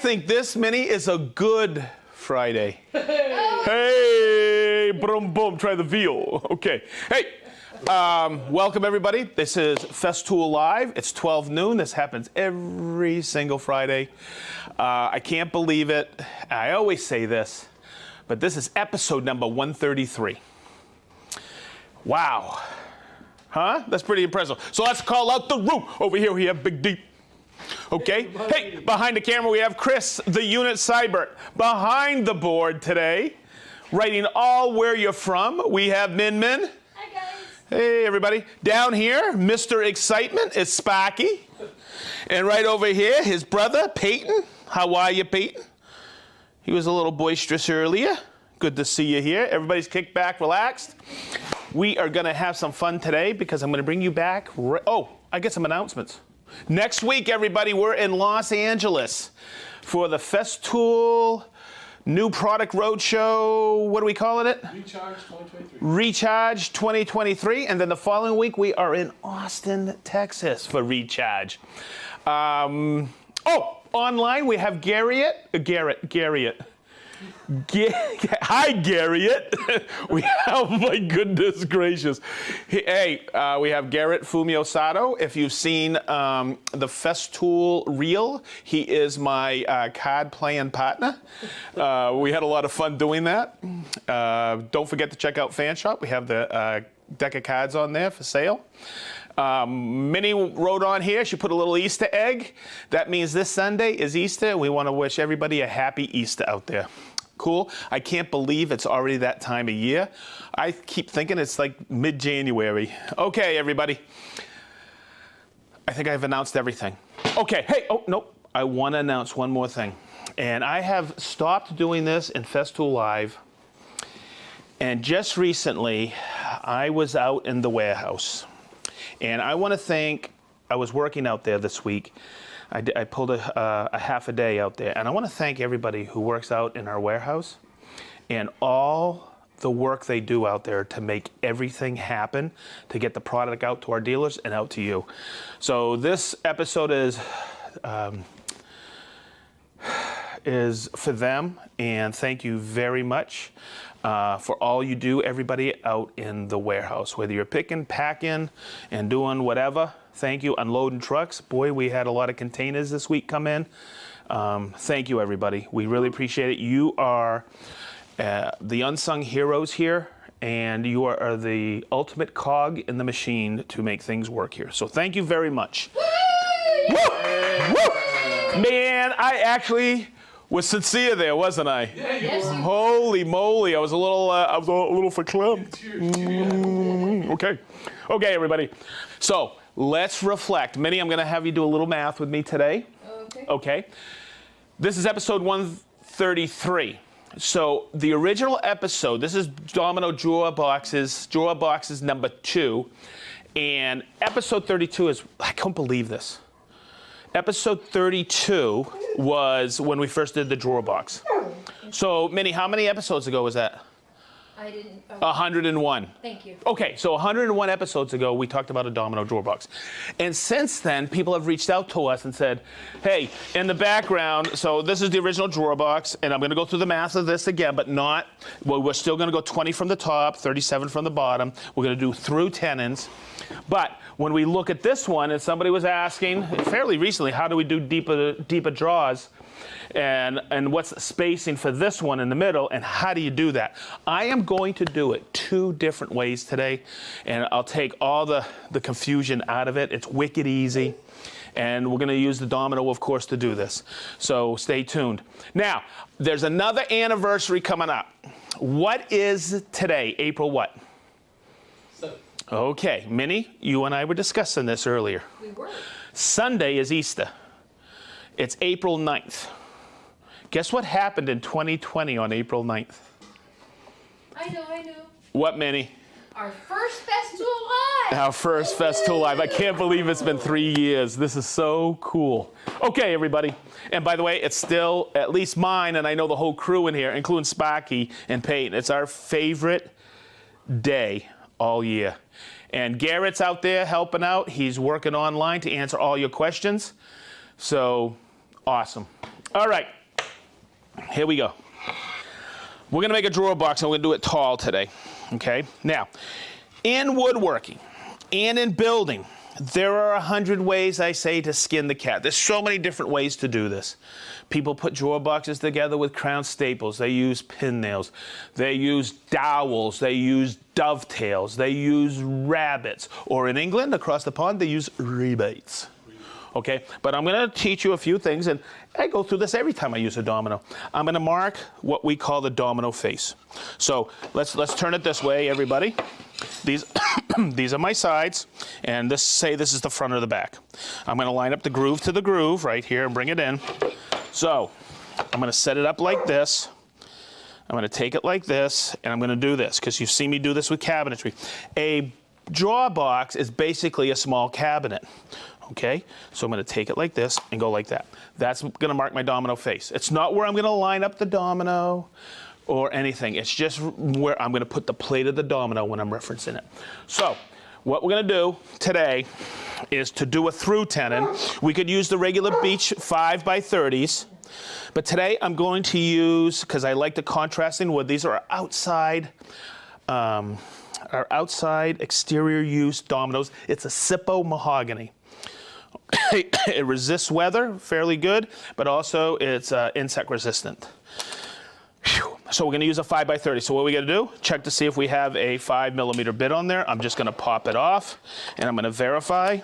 think this, Minnie, is a good Friday. Hey, boom, boom, try the veal. Okay. Hey, welcome everybody. This is Festool Live. It's 12 noon. This happens every single Friday. I can't believe it. I always say this, but this is episode number 133. Wow. Huh? That's pretty impressive. So let's call out the room. Over here we have Big Deep. Okay. Hey, behind the camera we have Chris, the unit Cybert. Behind the board today, writing all where you're from, we have Min Min. Hi, guys. Hey, everybody. Down here, Mr. Excitement is Sparky. And right over here, his brother, Peyton. How are you, Peyton? He was a little boisterous earlier. Good to see you here. Everybody's kicked back, relaxed. We are going to have some fun today because I'm going to bring you back. Oh, I get some announcements. Next week, everybody, we're in Los Angeles for the Festool New Product Roadshow. What are we calling it? Recharge 2023. Recharge 2023. And then the following week, we are in Austin, Texas for Recharge. Online, we have Garrett. Hi, Garrett. We have, my goodness gracious. Hey, we have Garrett Fumio-Sato. If you've seen the Festool reel, he is my card playing partner. We had a lot of fun doing that. Don't forget to check out Fan Shop. We have the deck of cards on there for sale. Minnie wrote on here, she put a little Easter egg. That means this Sunday is Easter. We want to wish everybody a happy Easter out there. Cool. I can't believe it's already that time of year. I keep thinking it's like mid-January. Okay, everybody. I think I've announced everything. Okay, hey, oh, nope. I want to announce one more thing. And I have stopped doing this in Festool Live. And just recently, I was out in the warehouse. And I want to thank, I was working out there this week. I pulled a half a day out there. And I want to thank everybody who works out in our warehouse and all the work they do out there to make everything happen, to get the product out to our dealers and out to you. So this episode is for them, and thank you very much for all you do, everybody out in the warehouse. Whether you're picking, packing, and doing whatever, thank you. Unloading trucks. Boy, we had a lot of containers this week come in. Thank you, everybody. We really appreciate it. You are the unsung heroes here, and you are the ultimate cog in the machine to make things work here. So thank you very much. Woo! Woo! Man, I actually was sincere there, wasn't I? Yeah, you were. Holy moly! I was a little verklempt. Okay, everybody. So let's reflect. Minnie, I'm going to have you do a little math with me today. Okay. This is episode 133. So the original episode, this is Domino Drawer Boxes number 2, and episode 32 is, I can't believe this. Episode 32 was when we first did the drawer box. So, Minnie, how many episodes ago was that? I didn't. 101. Thank you. Okay, so 101 episodes ago, we talked about a Domino drawer box. And since then, people have reached out to us and said, hey, in the background, so this is the original drawer box, and I'm going to go through the math of this again, but not, well, we're still going to go 20 from the top, 37 from the bottom. We're going to do through tenons. But when we look at this one, and somebody was asking fairly recently, how do we do deeper draws? And what's the spacing for this one in the middle, and how do you do that? I am going to do it 2 different ways today, and I'll take all the confusion out of it. It's wicked easy, and we're going to use the Domino, of course, to do this. So stay tuned. Now, there's another anniversary coming up. What is today? April what? 7. Okay, Minnie, you and I were discussing this earlier. We were. Sunday is Easter. It's April 9th. Guess what happened in 2020 on April 9th? I know. What, Minnie? Our first Festool Live. Our first Festool Live. I can't believe it's been 3 years. This is so cool. Okay, everybody. And by the way, it's still, at least mine, and I know the whole crew in here, including Sparky and Peyton, it's our favorite day all year. And Garrett's out there helping out. He's working online to answer all your questions. So, awesome. All right, here we go. We're gonna make a drawer box and we're gonna do it tall today, okay? Now, in woodworking and in building, there are 100 ways, I say, to skin the cat. There's so many different ways to do this. People put drawer boxes together with crown staples. They use pin nails. They use dowels. They use dovetails. They use rabbets. Or in England, across the pond, they use rebates. Okay, but I'm going to teach you a few things, and I go through this every time I use a domino. I'm going to mark what we call the domino face. So let's turn it this way, everybody. These these are my sides, and this is the front or the back. I'm going to line up the groove to the groove right here and bring it in. So I'm going to set it up like this. I'm going to take it like this, and I'm going to do this because you've seen me do this with cabinetry. A drawer box is basically a small cabinet. Okay, so I'm going to take it like this and go like that. That's going to mark my domino face. It's not where I'm going to line up the domino or anything. It's just where I'm going to put the plate of the domino when I'm referencing it. So what we're going to do today is to do a through tenon. We could use the regular beech 5x30s, but today I'm going to use, because I like the contrasting wood, these are our outside exterior use dominoes. It's a Sippo mahogany. It resists weather fairly good, but also it's insect resistant. Whew. So we're going to use a 5x30. So what we got to do, check to see if we have a 5mm bit on there. I'm just going to pop it off, and I'm going to verify.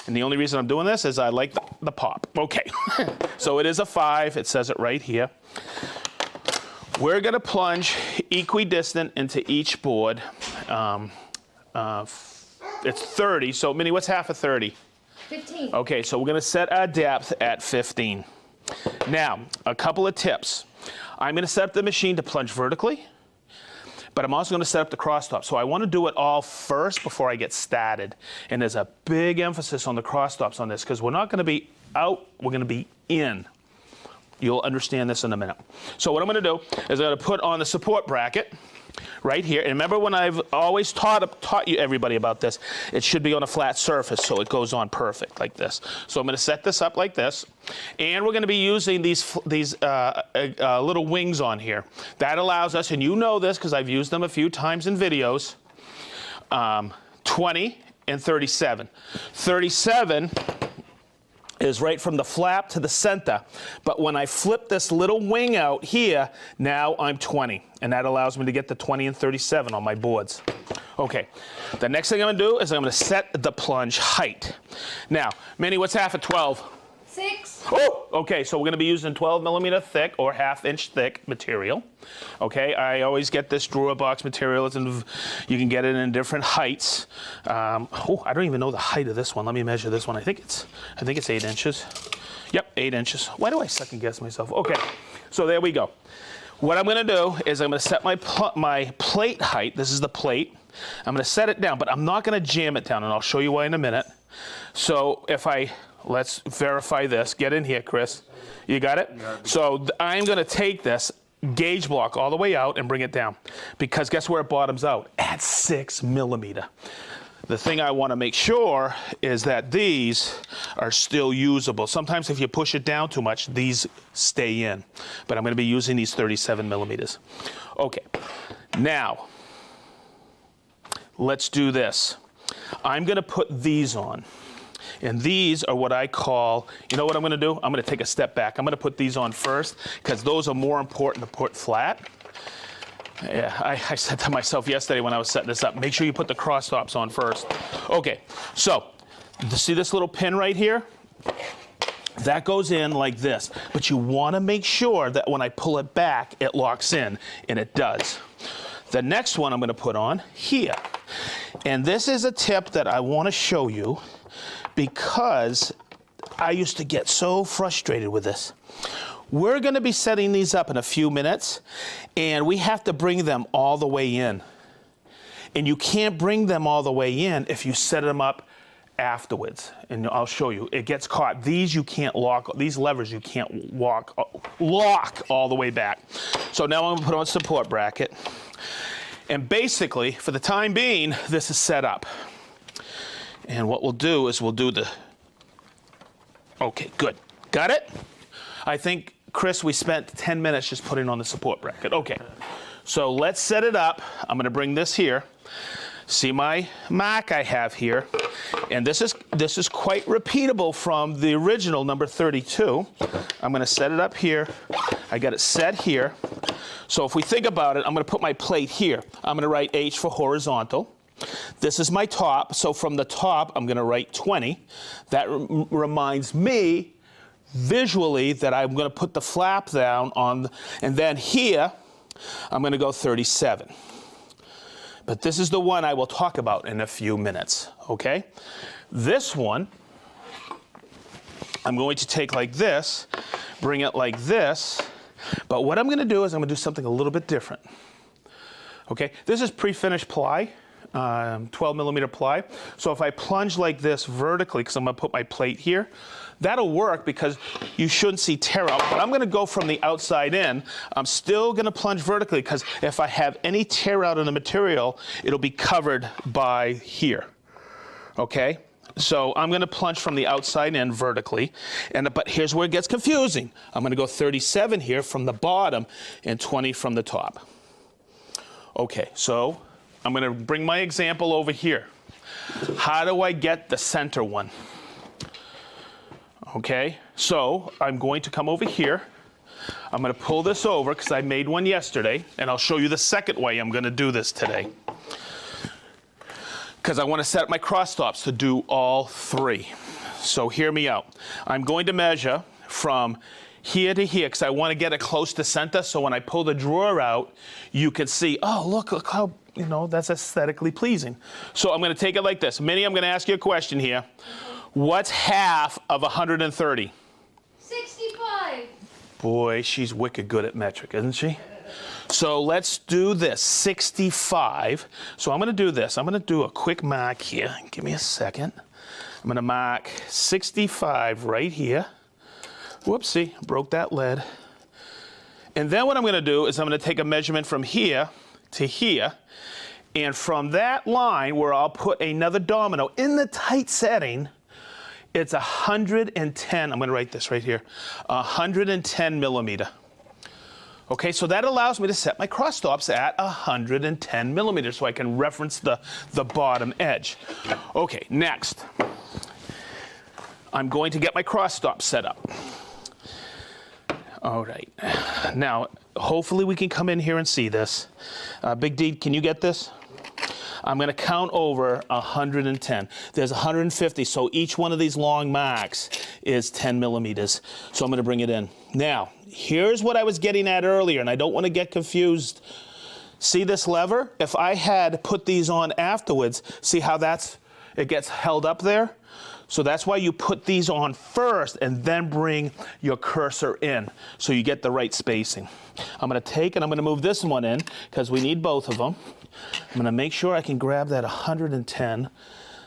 And the only reason I'm doing this is I like the pop. Okay, so it is a 5. It says it right here. We're going to plunge equidistant into each board. It's 30, so Minnie, what's half of 30? 15. Okay, so we're going to set our depth at 15. Now, a couple of tips. I'm going to set up the machine to plunge vertically, but I'm also going to set up the cross stop. So I want to do it all first before I get started. And there's a big emphasis on the cross stops on this because we're not going to be out, we're going to be in. You'll understand this in a minute. So what I'm going to do is I'm going to put on the support bracket right here. And remember when I've always taught you everybody about this, it should be on a flat surface so it goes on perfect like this. So I'm going to set this up like this. And we're going to be using these little wings on here. That allows us, and you know this because I've used them a few times in videos, 20 and 37. 37 is right from the flap to the center. But when I flip this little wing out here, now I'm 20. And that allows me to get the 20 and 37 on my boards. Okay, the next thing I'm gonna do is I'm gonna set the plunge height. Now, Minnie, what's half of 12? 6. Oh, okay, so we're gonna be using 12mm thick or 1/2 inch thick material. Okay, I always get this drawer box material. You can get it in different heights. I don't even know the height of this one. Let me measure this one. I think it's 8 inches. Yep, 8 inches. Why do I second guess myself? Okay, so there we go. What I'm gonna do is I'm gonna set my plate height. This is the plate. I'm gonna set it down, but I'm not gonna jam it down, and I'll show you why in a minute. So let's verify this. Get in here, Chris. You got it? So I'm going to take this gauge block all the way out and bring it down. Because guess where it bottoms out? At 6mm. The thing I want to make sure is that these are still usable. Sometimes if you push it down too much, these stay in. But I'm going to be using these 37mm. Okay. Now, let's do this. I'm going to put these on. And these are what I call, you know what I'm going to do? I'm going to take a step back. I'm going to put these on first because those are more important to put flat. Yeah, I said to myself yesterday when I was setting this up, make sure you put the cross stops on first. Okay, so see this little pin right here? That goes in like this. But you want to make sure that when I pull it back, it locks in, and it does. The next one I'm going to put on here. And this is a tip that I want to show you because I used to get so frustrated with this. We're going to be setting these up in a few minutes, and we have to bring them all the way in. And you can't bring them all the way in if you set them up afterwards. And I'll show you. It gets caught. These you can't lock. These levers you can't lock all the way back. So now I'm going to put on a support bracket. And basically, for the time being, this is set up. And what we'll do is we'll do the... Okay, good. Got it? I think, Chris, we spent 10 minutes just putting on the support bracket. Okay, so let's set it up. I'm gonna bring this here. See my mark I have here, and this is quite repeatable from the original number 32. I'm gonna set it up here. I got it set here. So if we think about it, I'm gonna put my plate here. I'm gonna write H for horizontal. This is my top, so from the top, I'm gonna write 20. That reminds me visually that I'm gonna put the flap down on, and then here, I'm gonna go 37. But this is the one I will talk about in a few minutes, okay? This one, I'm going to take like this, bring it like this, but what I'm gonna do is I'm gonna do something a little bit different, okay? This is pre-finished ply, 12 millimeter ply. So if I plunge like this vertically, because I'm gonna put my plate here, that'll work because you shouldn't see tear out, but I'm gonna go from the outside in. I'm still gonna plunge vertically because if I have any tear out in the material, it'll be covered by here, okay? So I'm gonna plunge from the outside in vertically, but here's where it gets confusing. I'm gonna go 37 here from the bottom and 20 from the top. Okay, so I'm gonna bring my example over here. How do I get the center one? Okay, so I'm going to come over here. I'm gonna pull this over because I made one yesterday, and I'll show you the second way I'm gonna do this today. Because I wanna set my cross stops to do all three. So hear me out. I'm going to measure from here to here because I wanna get it close to center, so when I pull the drawer out, you can see, oh, look how, you know, that's aesthetically pleasing. So I'm gonna take it like this. Minnie, I'm gonna ask you a question here. What's half of 130? 65. Boy, she's wicked good at metric, isn't she? So let's do this, 65. So I'm gonna do this. I'm gonna do a quick mark here. Give me a second. I'm gonna mark 65 right here. Whoopsie, broke that lead. And then what I'm gonna do is I'm gonna take a measurement from here to here. And from that line where I'll put another domino in the tight setting, it's 110, I'm gonna write this right here, 110 millimeter. Okay, so that allows me to set my cross stops at 110 millimeters so I can reference the bottom edge. Okay, next, I'm going to get my cross stops set up. All right, now, hopefully we can come in here and see this. Big D, can you get this? I'm gonna count over 110. There's 150, so each one of these long marks is 10 millimeters. So I'm gonna bring it in. Now, here's what I was getting at earlier, and I don't wanna get confused. See this lever? If I had put these on afterwards, see how it gets held up there? So that's why you put these on first and then bring your cursor in so you get the right spacing. I'm gonna take and I'm gonna move this one in because we need both of them. I'm gonna make sure I can grab that 110.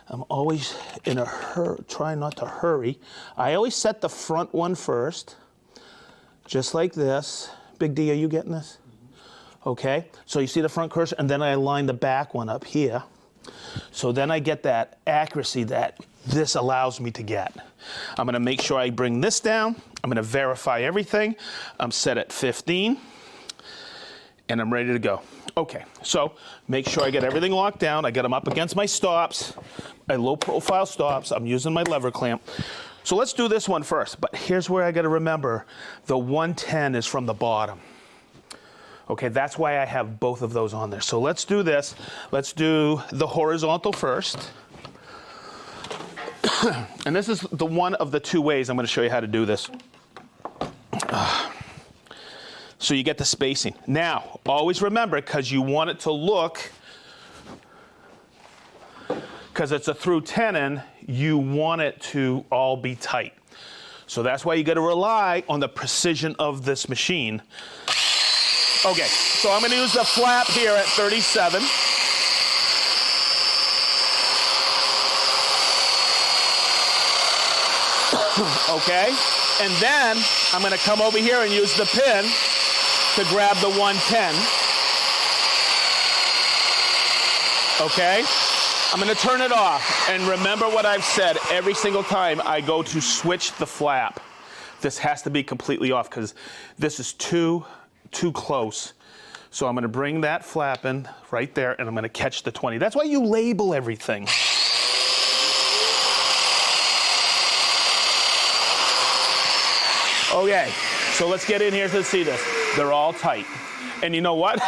I'm always in a hurry, trying not to hurry. I always set the front one first, just like this. Big D, are you getting this? Okay, so you see the front cursor and then I line the back one up here. So then I get that accuracy that this allows me to get. I'm gonna make sure I bring this down. I'm gonna verify everything. I'm set at 15 and I'm ready to go. Okay, so make sure I get everything locked down. I get them up against my stops, my low profile stops. I'm using my lever clamp. So let's do this one first, but here's where I gotta remember, the 110 is from the bottom. Okay, that's why I have both of those on there. So let's do this. Let's do the horizontal first. And this is the one of the two ways I'm gonna show you how to do this. So you get the spacing. Now, always remember, because you want it to look, because it's a through tenon, you want it to all be tight. So that's why you gotta rely on the precision of this machine. Okay, so I'm gonna use the flap here at 37. Okay, and then I'm gonna come over here and use the pin to grab the 110. Okay, I'm gonna turn it off. And remember what I've said every single time I go to switch the flap. This has to be completely off because this is too close. So I'm gonna bring that flap in right there and I'm gonna catch the 20. That's why you label everything. Okay, so let's get in here to see this. They're all tight. And you know what?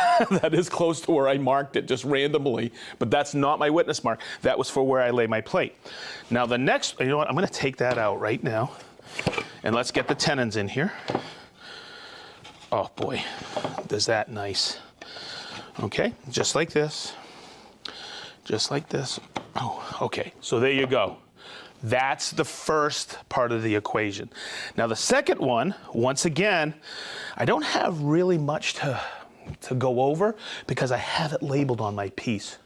That is close to where I marked it just randomly, but that's not my witness mark. That was for where I lay my plate. Now the next, you know what? I'm gonna take that out right now and let's get the tenons in here. Oh boy, does that nice. Okay, just like this. Just like this. Oh, okay, so there you go. That's the first part of the equation. Now the second one, once again, I don't have really much to go over because I have it labeled on my piece.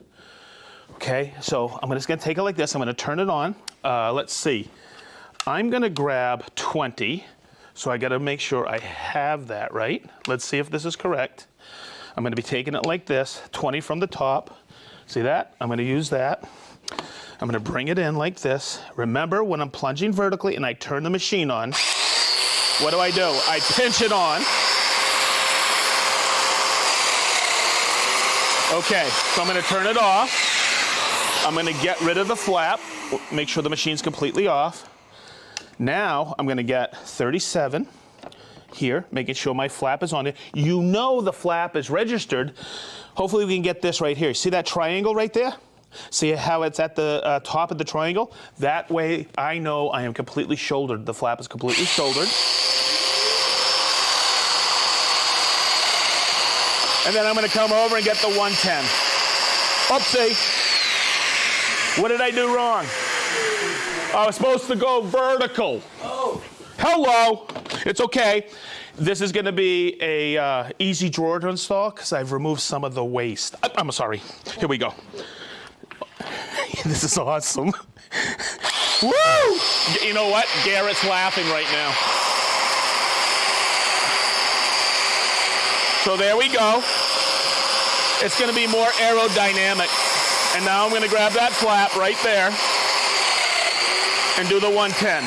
Okay, so I'm just gonna take it like this. I'm gonna turn it on. Let's see. I'm gonna grab 20. So I gotta make sure I have that right. Let's see if this is correct. I'm gonna be taking it like this, 20 from the top. See that? I'm gonna use that. I'm gonna bring it in like this. Remember, when I'm plunging vertically and I turn the machine on, what do? I pinch it on. Okay, so I'm gonna turn it off. I'm gonna get rid of the flap, make sure the machine's completely off. Now, I'm gonna get 37 here, making sure my flap is on it. You know the flap is registered. Hopefully we can get this right here. See that triangle right there? See how it's at the top of the triangle? That way I know I am completely shouldered. The flap is completely shouldered. And then I'm gonna come over and get the 110. Oopsie. What did I do wrong? I was supposed to go vertical. Oh. Hello. It's okay. This is going to be a easy drawer to install because I've removed some of the waste. I'm sorry. Here we go. This is awesome. Woo! You know what? Garrett's laughing right now. So there we go. It's going to be more aerodynamic. And now I'm going to grab that flap right there and do the 110.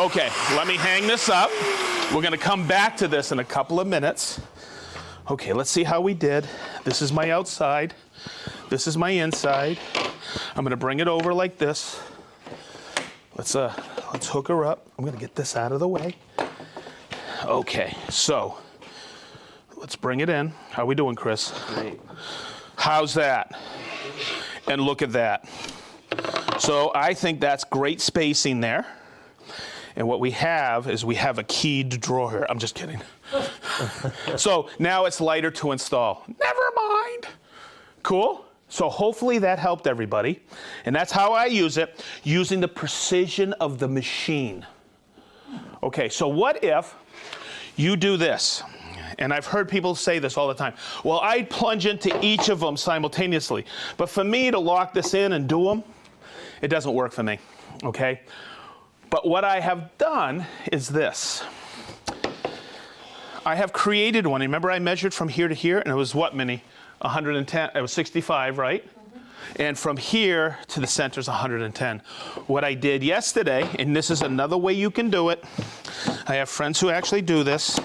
Okay, let me hang this up. We're gonna come back to this in a couple of minutes. Okay, let's see how we did. This is my outside. This is my inside. I'm gonna bring it over like this. Let's hook her up. I'm gonna get this out of the way. Okay, so let's bring it in. How are we doing, Chris? Great. How's that? And look at that. So I think that's great spacing there. And what we have is we have a keyed drawer here. I'm just kidding. So now it's lighter to install. Never mind. Cool? So hopefully that helped everybody. And that's how I use it, using the precision of the machine. Okay, so what if you do this? And I've heard people say this all the time. Well, I'd plunge into each of them simultaneously. But for me to lock this in and do them, it doesn't work for me, okay? But what I have done is this. I have created one. Remember I measured from here to here, and it was what, Minnie? 110, it was 65, right? Mm-hmm. And from here to the center is 110. What I did yesterday, and this is another way you can do it. I have friends who actually do this.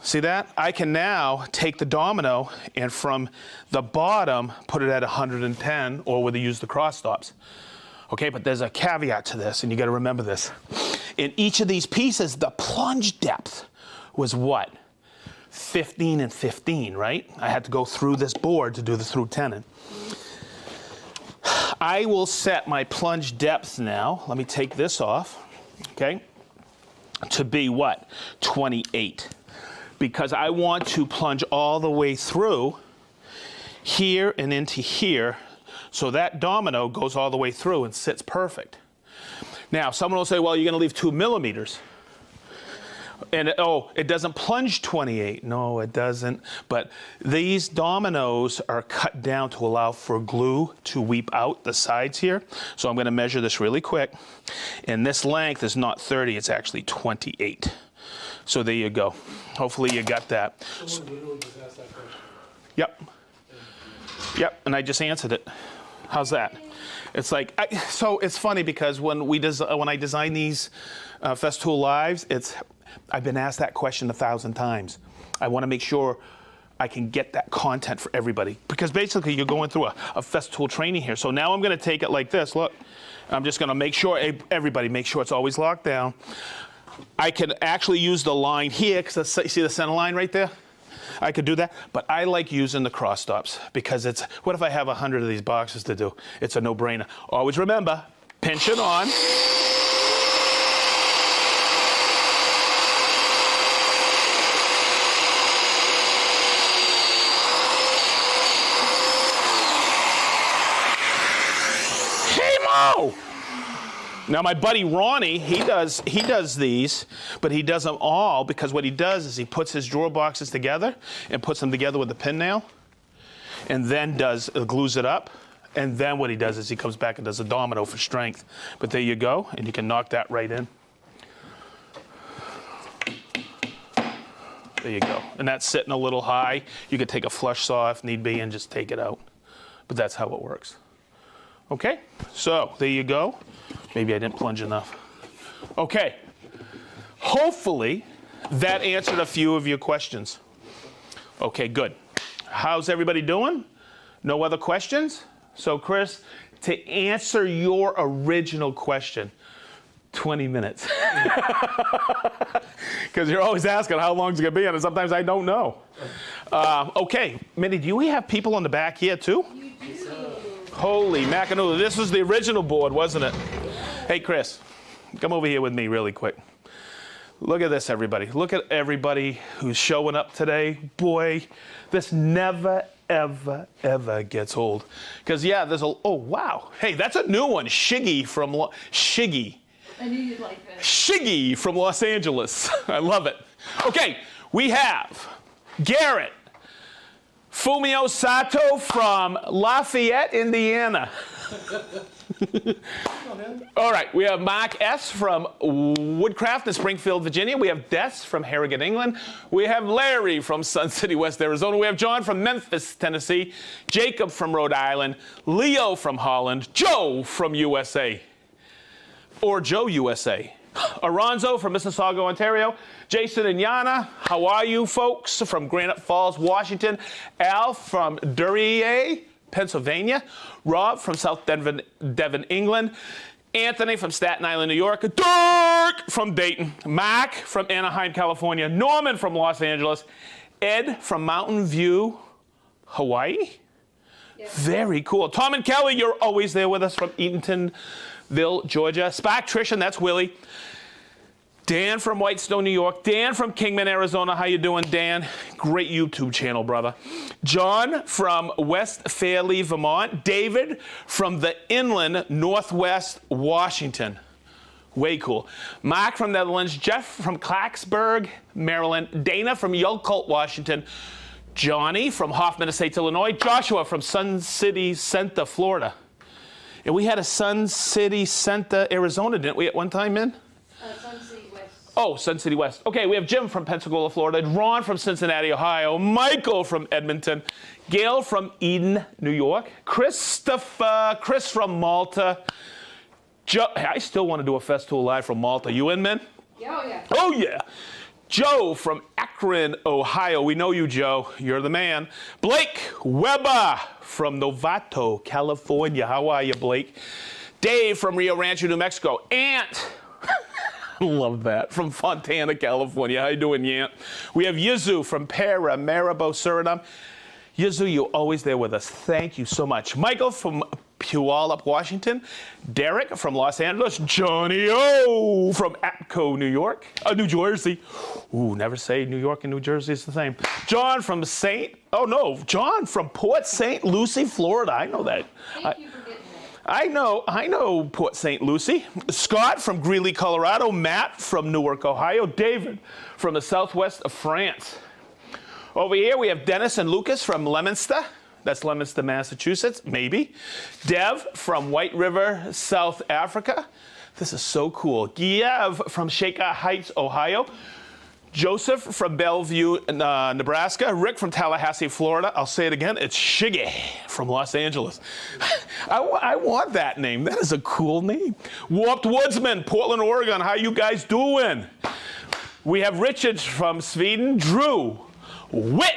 See that? I can now take the domino and from the bottom, put it at 110, or whether you use the cross stops. Okay, but there's a caveat to this, and you gotta remember this. In each of these pieces, the plunge depth was what? 15 and 15, right? I had to go through this board to do the through tenon. I will set my plunge depth now, let me take this off, okay, to be what? 28. Because I want to plunge all the way through here and into here, so that domino goes all the way through and sits perfect. Now, someone will say, well, you're gonna leave 2 millimeters. And it doesn't plunge 28. No, it doesn't. But these dominoes are cut down to allow for glue to weep out the sides here. So I'm gonna measure this really quick. And this length is not 30, it's actually 28. So there you go. Hopefully you got that. Someone literally just asked that question. Yep. Yep, and I just answered it. How's that? It's like, so it's funny because when I design these Festool Lives, I've been asked that question 1,000 times. I want to make sure I can get that content for everybody. Because basically you're going through a Festool training here. So now I'm going to take it like this. Look, I'm just going to make sure, everybody make sure it's always locked down. I can actually use the line here, because you see the center line right there? I could do that, but I like using the cross stops because what if I have 100 of these boxes to do? It's a no-brainer. Always remember, pinch it on. Hey, Mo! Now my buddy Ronnie, he does these, but he does them all because what he does is he puts his drawer boxes together and puts them together with the pin nail, and then glues it up, and then what he does is he comes back and does a domino for strength. But there you go, and you can knock that right in. There you go, and that's sitting a little high. You could take a flush saw if need be and just take it out, but that's how it works. Okay, so there you go. Maybe I didn't plunge enough. Okay, hopefully that answered a few of your questions. Okay, good. How's everybody doing? No other questions? So Chris, to answer your original question, 20 minutes. Because you're always asking how long it's gonna be, and sometimes I don't know. Okay, Minnie, do we have people on the back here too? You do. Holy macaroon, this was the original board, wasn't it? Hey, Chris, come over here with me really quick. Look at this, everybody. Look at everybody who's showing up today. Boy, this never, ever, ever gets old. Because, yeah, oh, wow. Hey, that's a new one. Shiggy from Shiggy. I knew you'd like that. Shiggy from Los Angeles. I love it. Okay, we have Garrett Fumio Sato from Lafayette, Indiana. All right, we have Mark S. from Woodcraft in Springfield, Virginia. We have Des from Harrogate, England. We have Larry from Sun City, West Arizona. We have John from Memphis, Tennessee. Jacob from Rhode Island. Leo from Holland. Joe from USA. Or Joe USA. Aronzo from Mississauga, Ontario. Jason and Yana, how are you folks? From Granite Falls, Washington. Al from Duryea, Pennsylvania. Rob from South Devon, England. Anthony from Staten Island, New York. Dirk from Dayton. Mark from Anaheim, California. Norman from Los Angeles. Ed from Mountain View, Hawaii. Yeah. Very cool. Tom and Kelly, you're always there with us from Eatonville, Georgia. Spark Trishan, that's Willie. Dan from Whitestone, New York. Dan from Kingman, Arizona. How you doing, Dan? Great YouTube channel, brother. John from West Fairleigh, Vermont. David from the inland Northwest Washington. Way cool. Mark from Netherlands. Jeff from Clarksburg, Maryland. Dana from Yelcolt, Washington. Johnny from Hoffman Estates, Illinois. Joshua from Sun City Center, Florida. And we had a Sun City Center, Arizona, didn't we, at one time, man? Sun City West. Oh, Sun City West. Okay, we have Jim from Pensacola, Florida. Ron from Cincinnati, Ohio. Michael from Edmonton. Gail from Eden, New York. Chris from Malta. I still want to do a Festool Live from Malta. You in, man? Oh, yeah. Oh, yeah. Joe from Akron, Ohio. We know you, Joe. You're the man. Blake Weber from Novato, California. How are you, Blake? Dave from Rio Rancho, New Mexico. Ant. Love that. From Fontana, California. How you doing, Yant? We have Yizu from Paramaribo, Suriname. Yizu, you're always there with us. Thank you so much. Michael from Puyallup, Washington. Derek from Los Angeles. Johnny O from Atco, New Jersey. Ooh, never say New York and New Jersey is the same. John from John from Port St. Lucie, Florida. I know that. Thank you for getting that. I know Port St. Lucie. Scott from Greeley, Colorado. Matt from Newark, Ohio. David from the southwest of France. Over here we have Dennis and Lucas from Leominster. That's Leominster, Massachusetts, maybe. Dev from White River, South Africa. This is so cool. Giev from Shaker Heights, Ohio. Joseph from Bellevue, Nebraska. Rick from Tallahassee, Florida. I'll say it again. It's Shiggy from Los Angeles. I want that name. That is a cool name. Warped Woodsman, Portland, Oregon. How you guys doing? We have Richard from Sweden. Drew Witt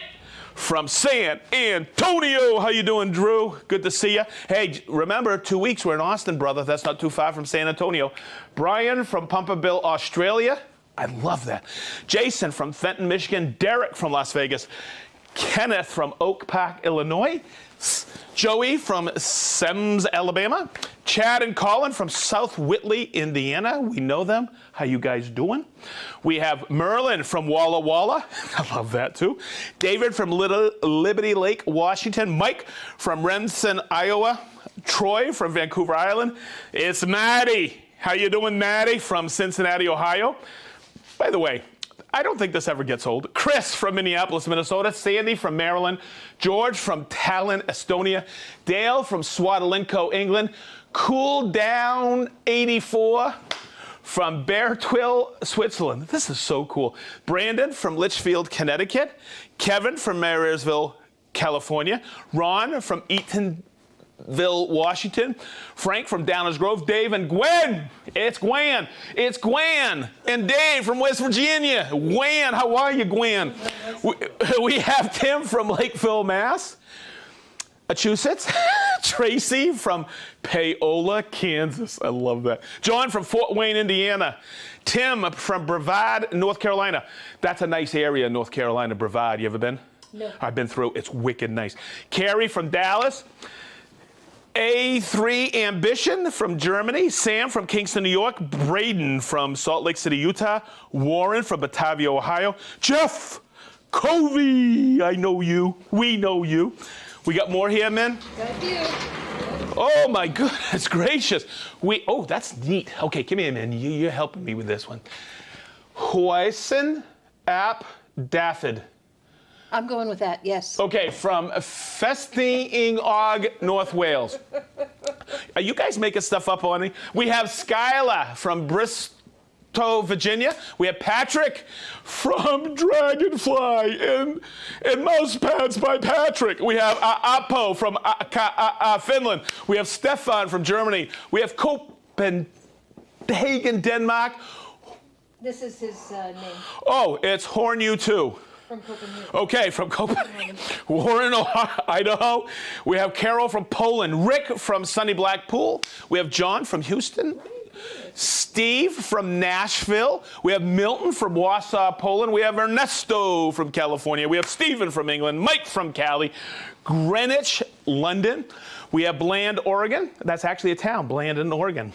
from San Antonio. How you doing, Drew? Good to see you. Hey, remember, 2 weeks, we're in Austin, brother. That's not too far from San Antonio. Brian from Pumperville, Australia. I love that. Jason from Fenton, Michigan. Derek from Las Vegas. Kenneth from Oak Park, Illinois. Joey from Semmes, Alabama. Chad and Colin from South Whitley, Indiana. We know them. How you guys doing? We have Merlin from Walla Walla. I love that too. David from Liberty Lake, Washington. Mike from Renton, Iowa. Troy from Vancouver Island. It's Maddie. How you doing, Maddie from Cincinnati, Ohio? By the way, I don't think this ever gets old. Chris from Minneapolis, Minnesota. Sandy from Maryland. George from Tallinn, Estonia. Dale from Swadelinko, England. Cool Down 84 from Beartwill, Switzerland. This is so cool. Brandon from Litchfield, Connecticut. Kevin from Marysville, California. Ron from Eatonville, Washington. Frank from Downers Grove. Dave and Gwen. It's Gwen. It's Gwen. And Dave from West Virginia. Gwen, how are you, Gwen? We have Tim from Lakeville, Mass. Massachusetts. Tracy from Paola, Kansas. I love that. John from Fort Wayne, Indiana. Tim from Brevard, North Carolina. That's a nice area, North Carolina, Brevard. You ever been? No. I've been through. It's wicked nice. Carrie from Dallas. A3 Ambition from Germany. Sam from Kingston, New York. Braden from Salt Lake City, Utah. Warren from Batavia, Ohio. Jeff Covey. I know you. We know you. We got more here, men? Got a few. Oh, my goodness gracious. Oh, that's neat. Okay, give me a minute. You're helping me with this one. Huisen Ap Daffod. I'm going with that, yes. Okay, from Festiniog, North Wales. Are you guys making stuff up on me? We have Skylar from Bristow, Virginia. We have Patrick from Dragonfly and Mouse Pads by Patrick. We have Apo from Finland. We have Stefan from Germany. We have Copenhagen, Denmark. This is his name. Oh, it's Horn U2. From Copenhagen. Okay, from Copenhagen. Warren, Idaho. We have Carol from Poland. Rick from sunny Blackpool. We have John from Houston. Steve from Nashville. We have Milton from Warsaw, Poland. We have Ernesto from California. We have Stephen from England. Mike from Cali. Greenwich, London. We have Bland, Oregon. That's actually a town, Bland in Oregon,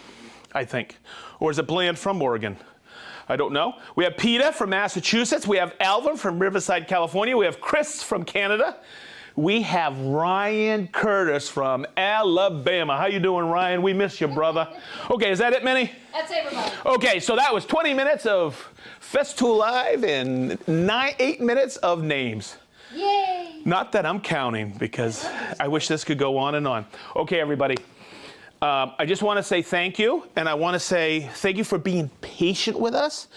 I think. Or is it Bland from Oregon? I don't know. We have Peter from Massachusetts. We have Alvin from Riverside, California. We have Chris from Canada. We have Ryan Curtis from Alabama. How you doing, Ryan? We miss you, brother. Okay, is that it, Minnie? That's everybody. Okay, so that was 20 minutes of Festool Live and 8 minutes of names. Yay! Not that I'm counting, because I wish this could go on and on. Okay, everybody. I just want to say thank you, and I want to say thank you for being patient with us.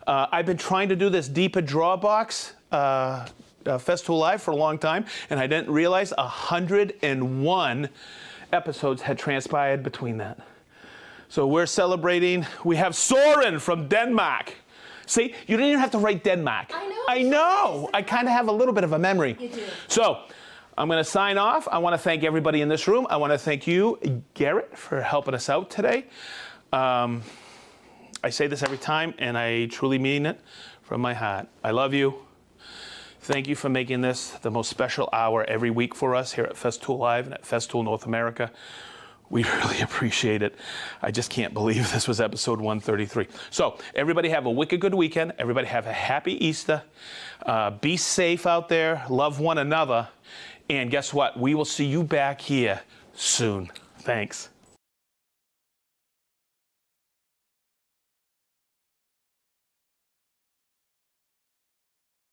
I've been trying to do this deeper draw box Festool Live for a long time, and I didn't realize 101 episodes had transpired between that. So we're celebrating. We have Soren from Denmark. See, you didn't even have to write Denmark. I know. I know. I kind of have a little bit of a memory. You do. So I'm going to sign off. I want to thank everybody in this room. I want to thank you, Garrett, for helping us out today. I say this every time, and I truly mean it from my heart. I love you. Thank you for making this the most special hour every week for us here at Festool Live and at Festool North America. We really appreciate it. I just can't believe this was episode 133. So everybody have a wicked good weekend. Everybody have a happy Easter. Be safe out there. Love one another. And guess what? We will see you back here soon. Thanks.